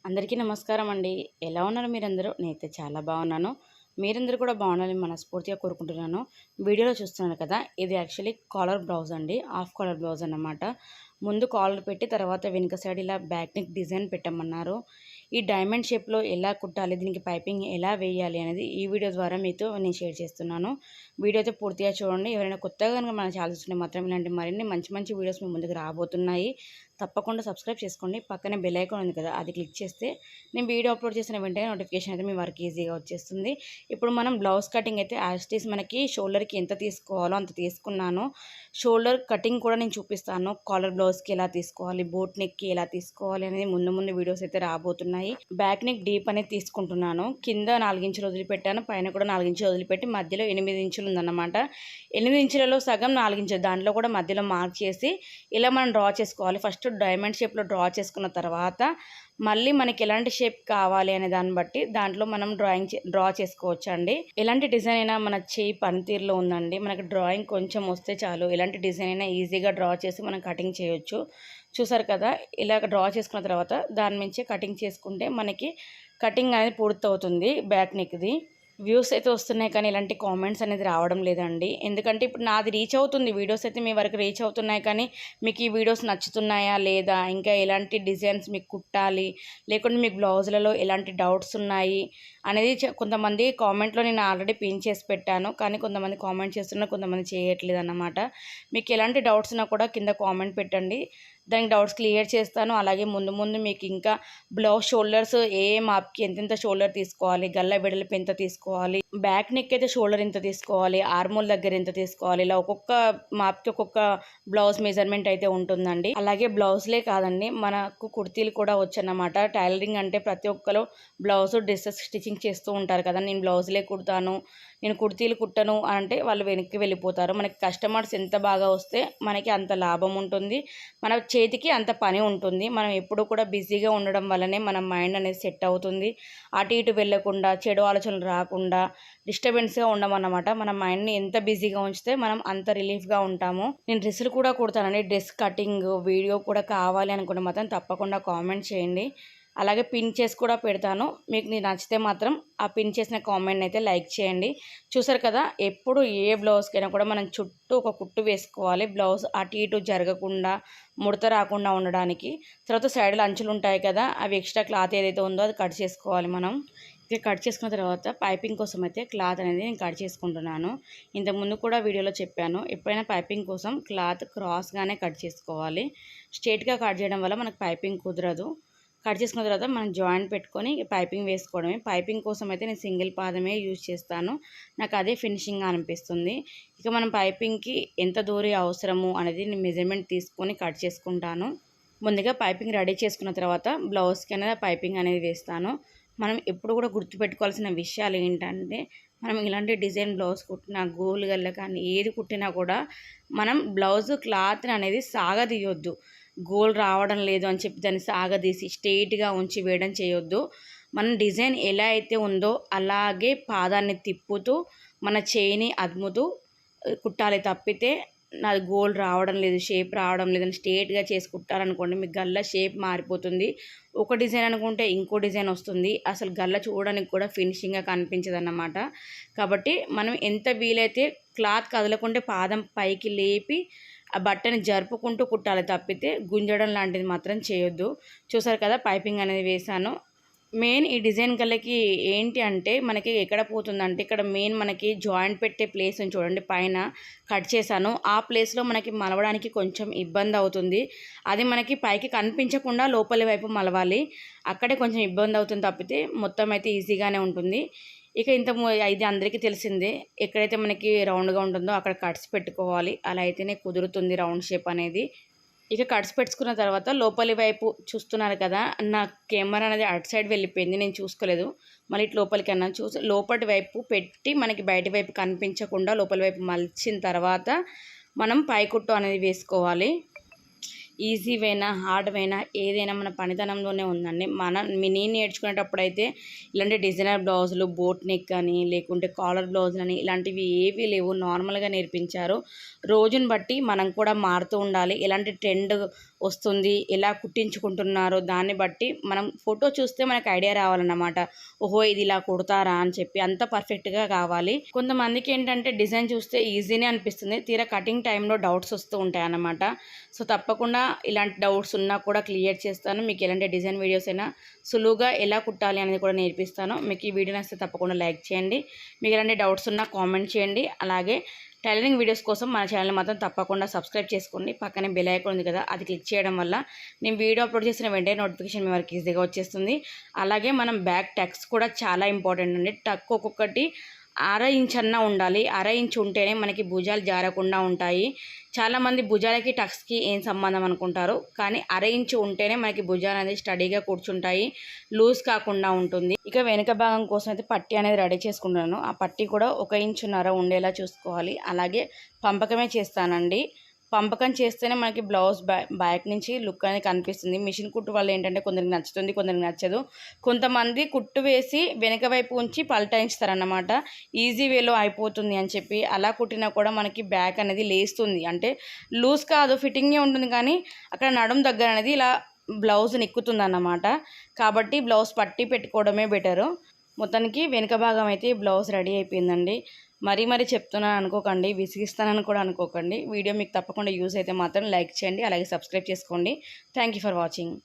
అందరికీ నమస్కారం అండి. ఎలా ఉన్నారు మీరందరూ? నేనైతే చాలా బాగున్నాను. మీరందరూ కూడా బాగుండాలని మనస్ఫూర్తిగా కోరుకుంటున్నాను. వీడియోలో చూస్తున్నారు కదా, ఇది యాక్చువల్లీ కాలర్ బ్లౌజ్ అండి. హాఫ్ కాలర్ బ్లౌజ్ అన్నమాట. ముందు కాలర్ పెట్టి తర్వాత వెనుక సైడ్ ఇలా బ్యాక్ నెక్ డిజైన్ పెట్టమన్నారు. ఈ డైమండ్ షేప్లో ఎలా కుట్టాలి, దీనికి పైపింగ్ ఎలా వేయాలి అనేది ఈ వీడియో ద్వారా మీతో నేను షేర్ చేస్తున్నాను. వీడియో అయితే పూర్తిగా చూడండి. ఎవరైనా కొత్తగా కనుక మన ఛానల్ చూస్తుంటే మాత్రం ఇలాంటి మరిన్ని మంచి మంచి వీడియోస్ మీ ముందుకు రాబోతున్నాయి. తప్పకుండా సబ్స్క్రైబ్ చేసుకోండి. పక్కనే బెల్ ఐకాన్ ఉంది కదా, అది క్లిక్ చేస్తే నేను వీడియో అప్లోడ్ చేసిన వెంటనే నోటిఫికేషన్ అయితే మీ వరకు ఈజీగా వచ్చేస్తుంది. ఇప్పుడు మనం బ్లౌజ్ కటింగ్ అయితే యాజ్ ఇట్ ఈస్ మనకి షోల్డర్కి ఎంత తీసుకోవాలో అంత తీసుకున్నాను. షోల్డర్ కటింగ్ కూడా నేను చూపిస్తాను. కాలర్ బ్లౌజ్కి ఎలా తీసుకోవాలి, బోట్ నెక్కి ఎలా తీసుకోవాలి అనేది ముందు ముందు వీడియోస్ అయితే రాబోతున్నాయి. బ్యాక్ నెక్ డీప్ అనేది తీసుకుంటున్నాను. కింద 4 ఇంచులు వదిలిపెట్టాను, పైన కూడా 4 ఇంచులు వదిలిపెట్టి మధ్యలో 8 ఇంచులు ఉందన్నమాట. 8 ఇంచులలో సగం 4 ఇంచులు, దాంట్లో కూడా మధ్యలో మార్క్ చేసి ఇలా మనం డ్రా చేసుకోవాలి. ఫస్ట్ డైమండ్ షేప్లో డ్రా చేసుకున్న తర్వాత మళ్ళీ మనకి ఎలాంటి షేప్ కావాలి అనే దాన్ని బట్టి దాంట్లో మనం డ్రా చేసుకోవచ్చు అండి. ఎలాంటి డిజైన్ అయినా మన చేయి పనితీరులో ఉందండి. మనకి డ్రాయింగ్ కొంచెం వస్తే చాలు, ఎలాంటి డిజైన్ అయినా ఈజీగా డ్రా చేసి మనం కటింగ్ చేయొచ్చు. చూసారు కదా, ఇలా డ్రా చేసుకున్న తర్వాత దాని నుంచి కటింగ్ చేసుకుంటే మనకి కటింగ్ అనేది పూర్తవుతుంది బ్యాక్ నెక్ది. వ్యూస్ అయితే వస్తున్నాయి కానీ ఇలాంటి కామెంట్స్ అనేది రావడం లేదండి. ఎందుకంటే ఇప్పుడు నాది రీచ్ అవుతుంది, వీడియోస్ అయితే మీ వరకు రీచ్ అవుతున్నాయి, కానీ మీకు ఈ వీడియోస్ నచ్చుతున్నాయా లేదా, ఇంకా ఎలాంటి డిజైన్స్ మీకు కుట్టాలి, లేకుంటే మీకు బ్లౌజులలో ఎలాంటి డౌట్స్ ఉన్నాయి అనేది కొంతమంది కామెంట్లో నేను ఆల్రెడీ పిన్ చేసి పెట్టాను. కానీ కొంతమంది కామెంట్ చేస్తున్నారు, కొంతమంది చేయట్లేదు అన్నమాట. మీకు ఎలాంటి డౌట్స్ ఉన్నా కూడా కింద కామెంట్ పెట్టండి, దానికి డౌట్స్ క్లియర్ చేస్తాను. అలాగే ముందు ముందు మీకు ఇంకా బ్లౌజ్ షోల్డర్స్ ఏ మాప్కి ఎంతెంత షోల్డర్ తీసుకోవాలి, గల్ల వెడల్పు ఎంత తీసుకోవాలి, బ్యాక్ నెక్ అయితే షోల్డర్ ఎంత తీసుకోవాలి, ఆర్మోల్ దగ్గర ఎంత తీసుకోవాలి, ఇలా ఒక్కొక్క మాప్కి ఒక్కొక్క బ్లౌజ్ మెజర్మెంట్ అయితే ఉంటుందండి. అలాగే బ్లౌజ్లే కాదండి, మనకు కుర్తీలు కూడా వచ్చన్నమాట. టైలరింగ్ అంటే ప్రతి ఒక్కరు బ్లౌజ్ డ్రెస్సెస్ స్టిచ్చింగ్ చేస్తూ ఉంటారు కదా. నేను బ్లౌజ్లే కుడతాను, నేను కుర్తీలు కుట్టను అంటే వాళ్ళు వెనక్కి వెళ్ళిపోతారు. మనకి కస్టమర్స్ ఎంత బాగా వస్తే మనకి అంత లాభం ఉంటుంది, మన చేతికి అంత పని ఉంటుంది. మనం ఎప్పుడు కూడా బిజీగా ఉండడం వల్లనే మన మైండ్ అనేది సెట్ అవుతుంది. అటు ఇటు వెళ్ళకుండా, చెడు ఆలోచనలు రాకుండా డిస్టర్బెన్స్గా ఉండమన్నమాట. మన మైండ్ని ఎంత బిజీగా ఉంచితే మనం అంత రిలీఫ్గా ఉంటాము. నేను డ్రెస్సులు కూడా కుడతానండి. డ్రెస్ కటింగ్ వీడియో కూడా కావాలి అనుకుంటే మాత్రం తప్పకుండా కామెంట్ చేయండి. అలాగే పిన్ చేసి కూడా పెడతాను. మీకు నేను నచ్చితే మాత్రం ఆ పిన్ చేసిన కామెంట్ని అయితే లైక్ చేయండి. చూసారు కదా, ఎప్పుడు ఏ బ్లౌజ్కైనా కూడా మనం చుట్టూ ఒక కుట్టు వేసుకోవాలి. బ్లౌజ్ అటు ఇటు జరగకుండా, ముడత రాకుండా ఉండడానికి. తర్వాత సైడ్లో అంచులు ఉంటాయి కదా, అవి ఎక్స్ట్రా క్లాత్ ఏదైతే ఉందో అది కట్ చేసుకోవాలి మనం. ఇక కట్ చేసుకున్న తర్వాత పైపింగ్ కోసం అయితే క్లాత్ అనేది నేను కట్ చేసుకుంటున్నాను. ఇంతకుముందు కూడా వీడియోలో చెప్పాను, ఎప్పుడైనా పైపింగ్ కోసం క్లాత్ క్రాస్గానే కట్ చేసుకోవాలి. స్ట్రేట్గా కట్ చేయడం వల్ల మనకు పైపింగ్ కుదరదు. కట్ చేసుకున్న తర్వాత మనం జాయింట్ పెట్టుకొని పైపింగ్ వేసుకోవడమే. పైపింగ్ కోసం అయితే నేను సింగిల్ పాదమే యూజ్ చేస్తాను, నాకు అదే ఫినిషింగ్ అనిపిస్తుంది. ఇక మనం పైపింగ్కి ఎంత దూరం అవసరము అనేది నేను మెజర్మెంట్ తీసుకొని కట్ చేసుకుంటాను. ముందుగా పైపింగ్ రెడీ చేసుకున్న తర్వాత బ్లౌజ్కి అనేది పైపింగ్ అనేది వేస్తాను. మనం ఎప్పుడు కూడా గుర్తుపెట్టుకోవాల్సిన విషయాలు ఏంటంటే, మనం ఇలాంటి డిజైన్ బ్లౌజ్ కుట్టినా, గోలు గల్ల కానీ ఏది కుట్టినా కూడా మనం బ్లౌజ్ క్లాత్ని అనేది సాగదీయొద్దు. గోల్ రావడం లేదు అని చెప్పి దాన్ని సాగదీసి స్ట్రెయిట్గా ఉంచి వేయడం చేయొద్దు. మన డిజైన్ ఎలా అయితే ఉందో అలాగే పాదాన్ని తిప్పుతూ మన చేయిని అదుముతూ కుట్టాలి. తప్పితే నాది గోల్ రావడం లేదు, షేప్ రావడం లేదని స్ట్రేట్గా చేసి కుట్టారనుకోండి, మీకు గల్ల షేప్ మారిపోతుంది. ఒక డిజైన్ అనుకుంటే ఇంకో డిజైన్ వస్తుంది. అసలు గల్ల చూడడానికి కూడా ఫినిషింగ్గా కనిపించదు అన్నమాట. కాబట్టి మనం ఎంత వీలైతే క్లాత్ కదలకుంటే పాదం పైకి లేపి ఆ బట్టని జరుపుకుంటూ కుట్టాలి. తప్పితే గుంజడం లాంటిది మాత్రం చేయొద్దు. చూసారు కదా, పైపింగ్ అనేది వేసాను. మెయిన్ ఈ డిజైన్ గల్లకి ఏంటి అంటే మనకి ఎక్కడ పోతుందంటే, ఇక్కడ మెయిన్ మనకి జాయింట్ పెట్టే ప్లేస్ చూడండి, పైన కట్ చేశాను. ఆ ప్లేస్లో మనకి మలవడానికి కొంచెం ఇబ్బంది అవుతుంది. అది మనకి పైకి కనిపించకుండా లోపలి వైపు మలవాలి, అక్కడే కొంచెం ఇబ్బంది అవుతుంది. తప్పితే మొత్తం అయితే ఈజీగానే ఉంటుంది. ఇక ఇది అందరికీ తెలిసిందే, ఎక్కడైతే మనకి రౌండ్గా ఉంటుందో అక్కడ కట్స్ పెట్టుకోవాలి. అలా అయితేనే కుదురుతుంది రౌండ్ షేప్ అనేది. ఇక కట్స్ పెట్టుకున్న తర్వాత లోపలి వైపు చూస్తున్నారు కదా, నా కెమెరా అనేది అటు సైడ్ వెళ్ళిపోయింది, నేను చూసుకోలేదు. మళ్ళీ ఇటు లోపలికి అన్నా చూసి లోపలి వైపు పెట్టి మనకి బయట వైపు కనిపించకుండా లోపలి వైపు మలిచిన తర్వాత మనం పైకుట్టు అనేది వేసుకోవాలి. ఈజీ అయినా హార్డ్ అయినా ఏదైనా మన పనితనంలోనే ఉందండి. నేను నేర్చుకునేటప్పుడు అయితే ఇలాంటి డిజైనర్ బ్లౌజులు, బోట్ నెక్ కానీ లేకుంటే కాలర్ బ్లౌజులు అని ఇలాంటివి ఏవీ లేవు, నార్మల్గా నేర్పించారు. రోజుని బట్టి మనం కూడా మారుతూ ఉండాలి. ఎలాంటి ట్రెండ్ వస్తుంది, ఎలా కుట్టించుకుంటున్నారో దాన్ని బట్టి మనం ఫోటో చూస్తే మనకు ఐడియా రావాలన్నమాట. ఓహో ఇది ఇలా కుడతారా అని చెప్పి అంత పర్ఫెక్ట్గా కావాలి. కొంతమందికి ఏంటంటే డిజైన్ చూస్తే ఈజీనే అనిపిస్తుంది, తీరా కటింగ్ టైంలో డౌట్స్ వస్తూ ఉంటాయి అన్నమాట. సో తప్పకుండా ఇలాంటి డౌట్స్ ఉన్నా కూడా క్లియర్ చేస్తాను. మీకు ఎలాంటి డిజైన్ వీడియోస్ అయినా సులువుగా ఎలా కుట్టాలి అనేది కూడా నేర్పిస్తాను. మీకు ఈ వీడియో నచ్చితే తప్పకుండా లైక్ చేయండి. మీకు ఎలాంటి డౌట్స్ ఉన్నా కామెంట్ చేయండి. అలాగే టైలరింగ్ వీడియోస్ కోసం మన ఛానల్ మాత్రం తప్పకుండా సబ్స్క్రైబ్ చేసుకోండి. పక్కనే బెల్ ఐకాన్ ఉంది కదా, అది క్లిక్ చేయడం వల్ల నేను వీడియో అప్లోడ్ చేసిన వెంటనే నోటిఫికేషన్ మీ వరకు ఈజీగా వచ్చేస్తుంది. అలాగే మనం బ్యాక్ టక్స్ కూడా చాలా ఇంపార్టెంట్ అండి. టక్ ఒక్కొక్కటి 1/2 ఇంచ్ అన్నా ఉండాలి. 1/2 ఇంచ్ ఉంటేనే మనకి భుజాలు జారకుండా ఉంటాయి. చాలామంది భుజాలకి టక్స్కి ఏం సంబంధం అనుకుంటారు, కానీ 1/2 ఇంచ్ ఉంటేనే మనకి భుజాలు అనేది స్టడీగా కూర్చుంటాయి, లూజ్ కాకుండా ఉంటుంది. ఇక వెనుక భాగం కోసం అయితే పట్టీ అనేది రెడీ చేసుకుంటున్నాను. ఆ పట్టీ కూడా 1.5 ఇంచ్ ఉండేలా చూసుకోవాలి. అలాగే పంపకమే చేస్తానండి. పంపకం చేస్తేనే మనకి బ్లౌజ్ బ్యాక్ నుంచి లుక్ అనేది కనిపిస్తుంది. మిషన్ కుట్టు వల్ల ఏంటంటే కొందరికి నచ్చుతుంది, కొందరికి నచ్చదు. కొంతమంది కుట్టు వేసి వెనక వైపు ఉంచి పల్టాయిస్తారన్నమాట, ఈజీ వేలో అయిపోతుంది అని చెప్పి. అలా కుట్టినా కూడా మనకి బ్యాక్ అనేది లేస్తుంది, అంటే లూజ్ కాదు, ఫిట్టింగే ఉంటుంది, కానీ అక్కడ నడుం దగ్గర అనేది ఇలా బ్లౌజ్ నిక్కుతుంది అన్నమాట. కాబట్టి బ్లౌజ్ పట్టి పెట్టుకోవడమే బెటరు. మొత్తానికి వెనుక భాగం అయితే బ్లౌజ్ రెడీ అయిపోయిందండి. మరీ చెప్తున్నాను అనుకోకండి, విసిగిస్తానని కూడా అనుకోకండి. వీడియో మీకు తప్పకుండా యూజ్ అయితే మాత్రం లైక్ చేయండి, అలాగే సబ్స్క్రైబ్ చేసుకోండి. Thank you for watching.